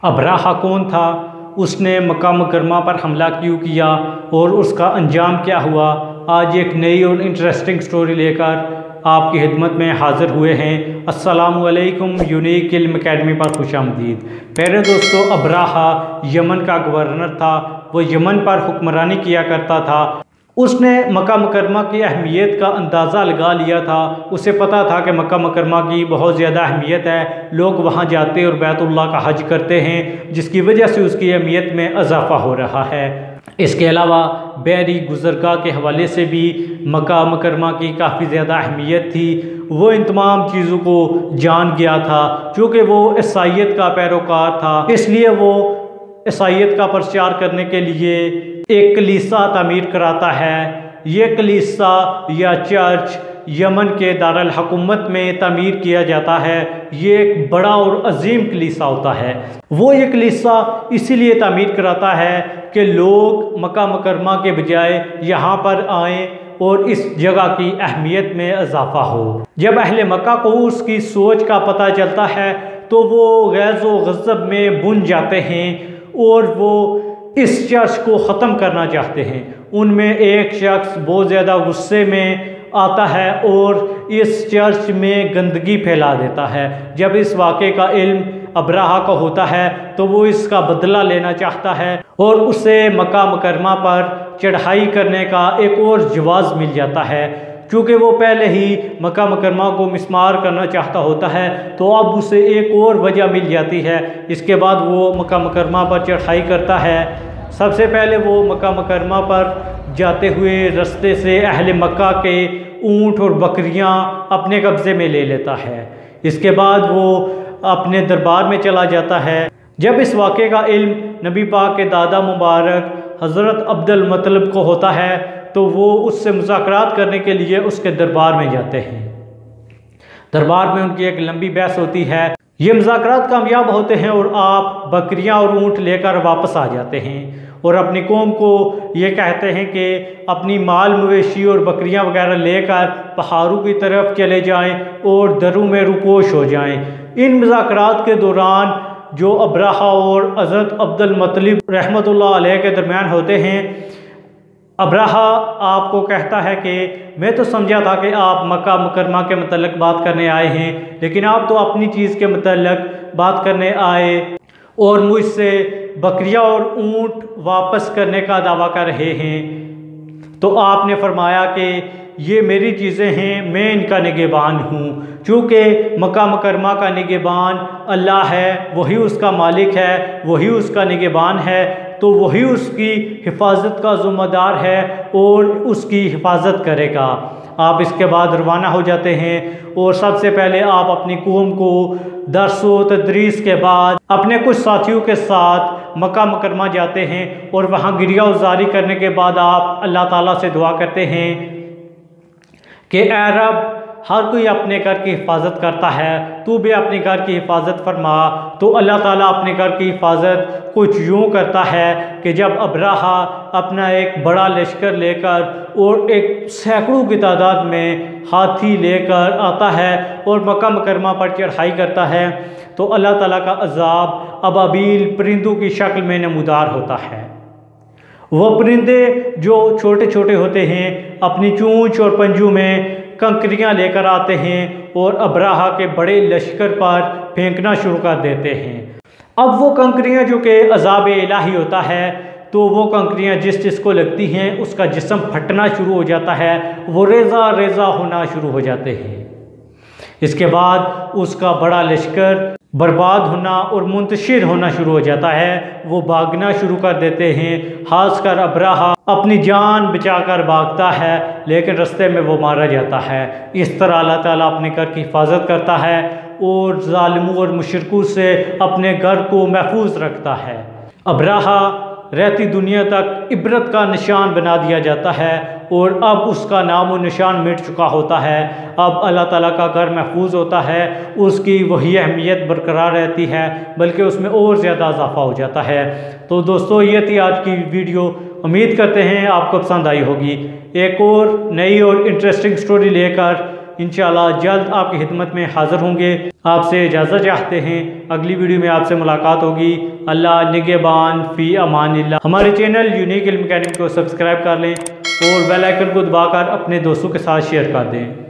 Abraha कौन था, उसने मक्का मुकर्रमा पर हमला क्यों किया और उसका अंजाम क्या हुआ। आज एक नई और इंटरेस्टिंग स्टोरी लेकर आपकी खिदमत में हाज़िर हुए हैं। अस्सलामु अलैकुम, यूनिक इल्म अकेडमी पर खुशामदीद। प्यारे दोस्तों, अब्राहा यमन का गवर्नर था। वो यमन पर हुक्मरानी किया करता था। उसने मक्का मुकरमा की अहमियत का अंदाज़ा लगा लिया था। उसे पता था कि मक्का मुकरमा की बहुत ज़्यादा अहमियत है, लोग वहाँ जाते और बैतुल्लाह का हज करते हैं, जिसकी वजह से उसकी अहमियत में इजाफ़ा हो रहा है। इसके अलावा बहरी गुज़रगाह के हवाले से भी मक्का मुकरमा की काफ़ी ज़्यादा अहमियत थी। वो इन तमाम चीज़ों को जान गया था। चूँकि वो ईसाईयत का पैरोकार था, इसलिए वो ईसाईयत का प्रचार करने के लिए एक कलीसा तामीर कराता है। ये कलीसा या चर्च यमन के दारुल हुकूमत में तामीर किया जाता है। ये एक बड़ा और अजीम कलीसा होता है। वो ये कलीसा इसीलिए तामीर कराता है कि लोग मक्का मुकरमा के बजाय यहाँ पर आएँ और इस जगह की अहमियत में इजाफ़ा हो। जब अहले मक्का को उसकी सोच का पता चलता है तो वो गैज़ व गज़ब में बुन जाते हैं और वो इस चर्च को ख़त्म करना चाहते हैं। उनमें एक शख्स बहुत ज़्यादा गुस्से में आता है और इस चर्च में गंदगी फैला देता है। जब इस वाक़े का इल्म अब्राहा को होता है तो वो इसका बदला लेना चाहता है और उसे मक्का मुकरमा पर चढ़ाई करने का एक और जवाज़ मिल जाता है। क्योंकि वो पहले ही मक्का मुकरमा को मिस्मार करना चाहता होता है, तो अब उसे एक और वजह मिल जाती है। इसके बाद वो मक्का मुकरमा पर चढ़ाई करता है। सबसे पहले वो मक्का मुकरमा पर जाते हुए रास्ते से अहले मक्का के ऊँट और बकरियां अपने कब्ज़े में ले लेता है। इसके बाद वो अपने दरबार में चला जाता है। जब इस वाक़े का इल्म नबी पाक के दादा मुबारक हज़रत अब्दुल मुत्तलिब को होता है तो वो उससे मुज़ाकरात करने के लिए उसके दरबार में जाते हैं। दरबार में उनकी एक लंबी बहस होती है। ये मुज़ाकरात कामयाब होते हैं और आप बकरियां और ऊँट लेकर वापस आ जाते हैं और अपनी कौम को ये कहते हैं कि अपनी माल मवेशी और बकरियां वगैरह लेकर पहाड़ों की तरफ चले जाएं और दरों में रुपोश हो जाएं। इन मुज़ाकरात के दौरान जो अब्राहा और हज़रत अब्दुल मुत्तलिब रहमतुल्लाह अलैह के दरमियान होते हैं, अब्राहा आपको कहता है कि मैं तो समझा था कि आप मक्का मुकरमा के मतलब बात करने आए हैं, लेकिन आप तो अपनी चीज़ के मतलब बात करने आए और मुझसे बकरियां और ऊँट वापस करने का दावा कर रहे हैं। तो आपने फरमाया कि ये मेरी चीज़ें हैं, मैं इनका निगहबान हूँ। चूँकि मक्का मुकरमा का निगहबान अल्लाह है, वही उसका मालिक है, वही उसका निगहबान है, तो वही उसकी हिफाजत का ज़िम्मेदार है और उसकी हिफाजत करेगा। आप इसके बाद रवाना हो जाते हैं और सबसे पहले आप अपनी कौम को दर्स व तदरीस के बाद अपने कुछ साथियों के साथ मक्का मुकरमा जाते हैं और वहाँ गिरिया उजारी करने के बाद आप अल्लाह ताला से दुआ करते हैं कि ऐ रब, हर कोई अपने घर की हिफाजत करता है, तू भी अपने घर की हिफाजत फरमा। तो अल्लाह ताला अपने घर की हिफाजत कुछ यूँ करता है कि जब अब्राहा अपना एक बड़ा लश्कर लेकर और एक सैकड़ों की तादाद में हाथी लेकर आता है और मक्का मुकरमा पर चढ़ाई करता है, तो अल्लाह ताला का अज़ाब अबाबील परिंदों की शक्ल में नमूदार होता है। वो परिंदे जो छोटे छोटे होते हैं अपनी चोंच और पंजों में कंकरियां लेकर आते हैं और अब्राहा के बड़े लश्कर पर फेंकना शुरू कर देते हैं। अब वो कंकरियां जो कि अज़ाब इलाही होता है, तो वो कंकरियां जिस जिसको लगती हैं उसका जिस्म फटना शुरू हो जाता है, वो रेज़ा रेज़ा होना शुरू हो जाते हैं। इसके बाद उसका बड़ा लश्कर बर्बाद होना और मुंतशिर होना शुरू हो जाता है। वो भागना शुरू कर देते हैं। खासकर अब्राहा अपनी जान बचाकर भागता है, लेकिन रास्ते में वो मारा जाता है। इस तरह अल्लाह ताला अपने घर की हिफाजत करता है और ज़ालिमों और मुशरिकों से अपने घर को महफूज रखता है। अब्राहा रहती दुनिया तक इबरत का निशान बना दिया जाता है और अब उसका नाम व निशान मिट चुका होता है। अब अल्लाह ताला का घर महफूज होता है, उसकी वही अहमियत बरकरार रहती है, बल्कि उसमें और ज़्यादा इजाफा हो जाता है। तो दोस्तों, ये थी आज की वीडियो। उम्मीद करते हैं आपको पसंद आई होगी। एक और नई और इंटरेस्टिंग स्टोरी लेकर इंशाअल्लाह जल्द आपकी खिदमत में हाज़िर होंगे। आपसे इजाज़त चाहते हैं, अगली वीडियो में आपसे मुलाकात होगी। अल्लाह निगहबान फ़ी अमानिल्लाह। हमारे चैनल यूनिक इल्म अकेडमी को सब्सक्राइब कर लें और बेल आइकन को दबाकर अपने दोस्तों के साथ शेयर कर दें।